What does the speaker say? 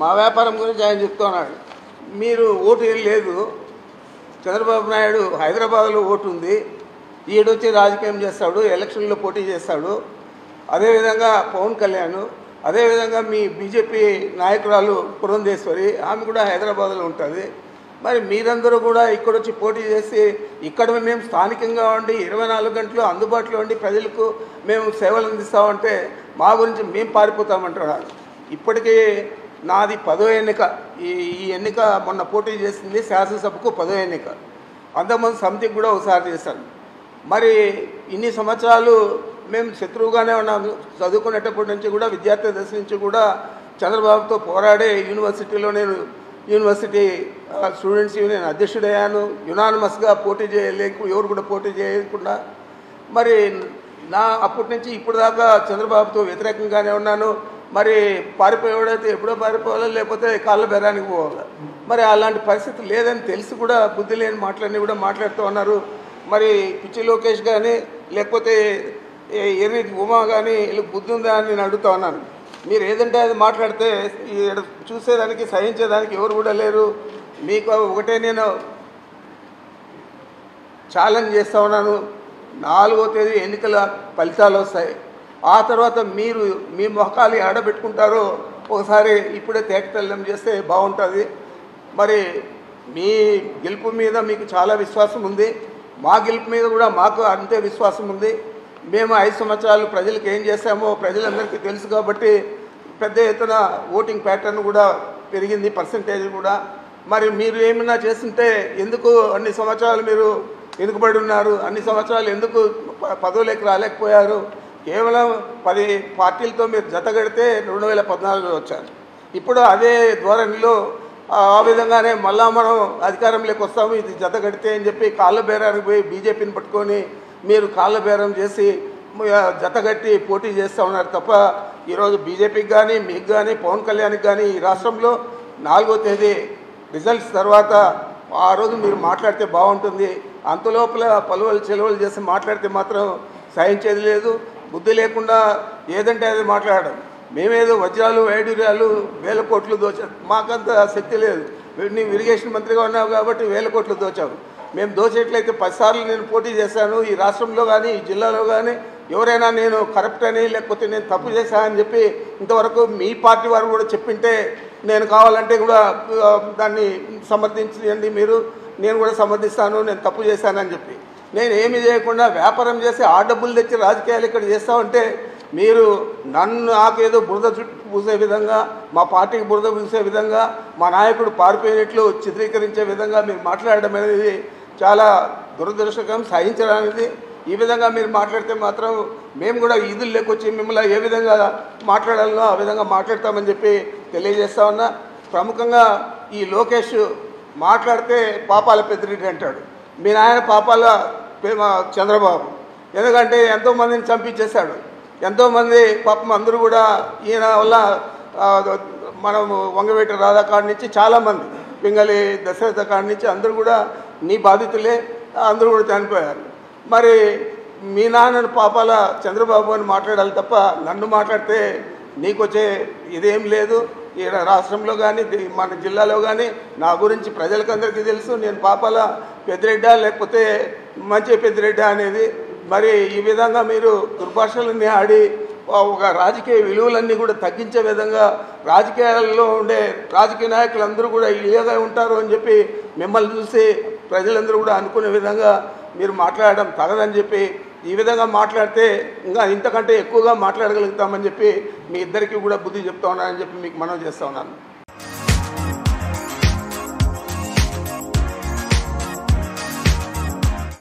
మా వ్యాపారం గురించి ఆయన చెప్తున్నాడు. మీరు ఓటు ఏం లేదు, చంద్రబాబు నాయుడు హైదరాబాద్లో ఓటు ఉంది, ఈడొచ్చి రాజకీయం చేస్తాడు, ఎలక్షన్లో పోటీ చేస్తాడు. అదేవిధంగా పవన్ కళ్యాణ్, అదేవిధంగా మీ బీజేపీ నాయకురాలు పురంధేశ్వరి, ఆమె కూడా హైదరాబాద్లో ఉంటుంది. మరి మీరందరూ కూడా ఇక్కడొచ్చి పోటీ చేసి ఇక్కడ మేము స్థానికంగా ఉండి 24 గంటలు అందుబాటులో ఉండి ప్రజలకు మేము సేవలు అందిస్తామంటే మా గురించి మేము పారిపోతామంటున్నారు. ఇప్పటికీ నాది 10వ ఎన్నిక. ఈ ఎన్నిక మొన్న పోటీ చేసింది శాసనసభకు 10వ ఎన్నిక. అంతకుముందు సమితికి కూడా ఒకసారి చేశాను. మరి ఇన్ని సంవత్సరాలు మేము శత్రువుగానే ఉన్నాము. చదువుకునేటప్పటి నుంచి కూడా, విద్యార్థి దశ నుంచి కూడా చంద్రబాబుతో పోరాడే యూనివర్సిటీలో నేను యూనివర్సిటీ స్టూడెంట్స్ యూనియన్ అధ్యక్షుడయ్యాను. యునానిమస్గా పోటీ చేయలేకు, ఎవరు కూడా పోటీ చేయకుండా. మరి అప్పటి నుంచి ఇప్పుడు దాకా చంద్రబాబుతో వ్యతిరేకంగానే ఉన్నాను. మరి పారిపోయేవాడైతే ఎప్పుడో పారిపోవాలి, లేకపోతే కాళ్ళ బెరానికి పోవాలి. మరి అలాంటి పరిస్థితి లేదని తెలిసి కూడా బుద్ధి లేని మాటలన్నీ కూడా మాట్లాడుతూ ఉన్నారు. మరి పిచ్చి లోకేష్ కానీ లేకపోతే ఎర్రి ఉమా కానీ వీళ్ళకి బుద్ధి ఉందా అని నేను అడుగుతా ఉన్నాను. మీరు ఏదంటే అది మాట్లాడితే చూసేదానికి సహించేదానికి ఎవరు కూడా లేరు. మీకు ఒకటే నేను ఛాలెంజ్ చేస్తూ ఉన్నాను. 4వ తేదీ ఎన్నికల ఫలితాలు వస్తాయి. ఆ తర్వాత మీరు మీ మొహకాలు ఆడబెట్టుకుంటారో ఒకసారి ఇప్పుడే తేటతెల్లం చేస్తే బాగుంటుంది. మరి మీ గెలుపు మీద మీకు చాలా విశ్వాసం ఉంది, మా గెలుపు మీద కూడా మాకు అంతే విశ్వాసం ఉంది. మేము 5 సంవత్సరాలు ప్రజలకు ఏం చేశామో ప్రజలందరికీ తెలుసు కాబట్టి పెద్ద ఎత్తున ఓటింగ్ ప్యాటర్న్ కూడా పెరిగింది, పర్సంటేజ్ కూడా. మరి మీరు ఏమైనా చేస్తుంటే ఎందుకు అన్ని సంవత్సరాలు మీరు వెనుకబడి ఉన్నారు? అన్ని సంవత్సరాలు ఎందుకు పదవులకు రాలేకపోయారు? కేవలం 10 పార్టీలతో మీరు జతగడితే 2014లో వచ్చారు. ఇప్పుడు అదే ధోరణిలో ఆ విధంగానే మళ్ళా మనం అధికారంలోకి వస్తాము, ఇది జతగడితే అని చెప్పి కాళ్ళ బేరానికి పోయి బీజేపీని పట్టుకొని మీరు కాళ్ళ బేరం చేసి జతగట్టి పోటీ చేస్తూ ఉన్నారు తప్ప ఈరోజు బీజేపీకి కానీ మీకు కానీ పవన్ కళ్యాణ్కి కానీ ఈ రాష్ట్రంలో 4వ తేదీ రిజల్ట్స్ తర్వాత ఆ రోజు మీరు మాట్లాడితే బాగుంటుంది. అంతలోపల పలువలు చెలవలు చేసి మాట్లాడితే మాత్రం సహించేది లేదు. బుద్ధి లేకుండా ఏదంటే అది మాట్లాడడం. మేమేదో వజ్రాలు వైడూర్యాలు 1000 కోట్లు దోచాం, మాకంత శక్తి లేదు. నీవు ఇరిగేషన్ మంత్రిగా ఉన్నావు కాబట్టి 1000 కోట్లు దోచావు. మేము దోచేట్లయితే 10 సార్లు నేను పోటీ చేశాను. ఈ రాష్ట్రంలో కానీ ఈ జిల్లాలో కానీ ఎవరైనా నేను కరప్ట్ అని లేకపోతే నేను తప్పు చేశానని చెప్పి ఇంతవరకు మీ పార్టీ వారు కూడా చెప్పింటే నేను కావాలంటే కూడా దాన్ని సమర్థించండి మీరు, నేను కూడా సమర్థిస్తాను నేను తప్పు చేశానని చెప్పి. నేను ఏమి చేయకుండా వ్యాపారం చేసి ఆ డబ్బులు తెచ్చి రాజకీయాలు ఇక్కడ చేస్తామంటే మీరు నాకేదో బురద చుట్టూ పూసే విధంగా, మా పార్టీకి బురద పూసే విధంగా, మా నాయకుడు పారిపోయినట్లు చిత్రీకరించే విధంగా మీరు మాట్లాడడం అనేది చాలా దురదృష్టకరం, సహించడానికి. ఈ విధంగా మీరు మాట్లాడితే మాత్రం మేము కూడా ఈదులు లేకొచ్చి మిమ్మల్ని ఏ విధంగా మాట్లాడాలనో ఆ విధంగా మాట్లాడతామని చెప్పి తెలియజేస్తా ఉన్నా. ప్రముఖంగా ఈ లోకేష్ మాట్లాడితే పాపాల పెద్దిరెడ్డి అంటాడు. మీ నాయన పాపాల చంద్రబాబు, ఎందుకంటే ఎంతోమందిని చంపించేశాడు. ఎంతోమంది పాపం అందరూ కూడా ఈయన వల్ల మనం వంగవేట రాధా కాడి నుంచి చాలామంది, పింగళి దశరథ కాడి నుంచి అందరూ కూడా నీ బాధితులే, అందరూ కూడా చనిపోయారు. మరి మీ నాన్నను పాపాల చంద్రబాబు అని మాట్లాడాలి తప్ప నన్ను మాట్లాడితే నీకు వచ్చే ఇదేం లేదు. ఈ రాష్ట్రంలో కానీ మన జిల్లాలో కానీ నా గురించి ప్రజలకందరికీ తెలుసు. నేను పాపాల పెద్దిరెడ్డా లేకపోతే మంచి పెద్దిరెడ్డా అనేది. మరి ఈ విధంగా మీరు దుర్భాషలన్నీ ఆడి ఒక రాజకీయ విలువలన్నీ కూడా తగ్గించే విధంగా రాజకీయాల్లో ఉండే రాజకీయ నాయకులందరూ కూడా ఇలాగే ఉంటారు అని చెప్పి మిమ్మల్ని చూసి ప్రజలందరూ కూడా అనుకునే విధంగా మీరు మాట్లాడడం తగదని చెప్పి, ఈ విధంగా మాట్లాడితే ఇంకా ఇంతకంటే ఎక్కువగా మాట్లాడగలుగుతామని చెప్పి మీ ఇద్దరికీ కూడా బుద్ధి చెప్తా ఉన్నానని చెప్పి మీకు మనవి చేస్తూ ఉన్నాను.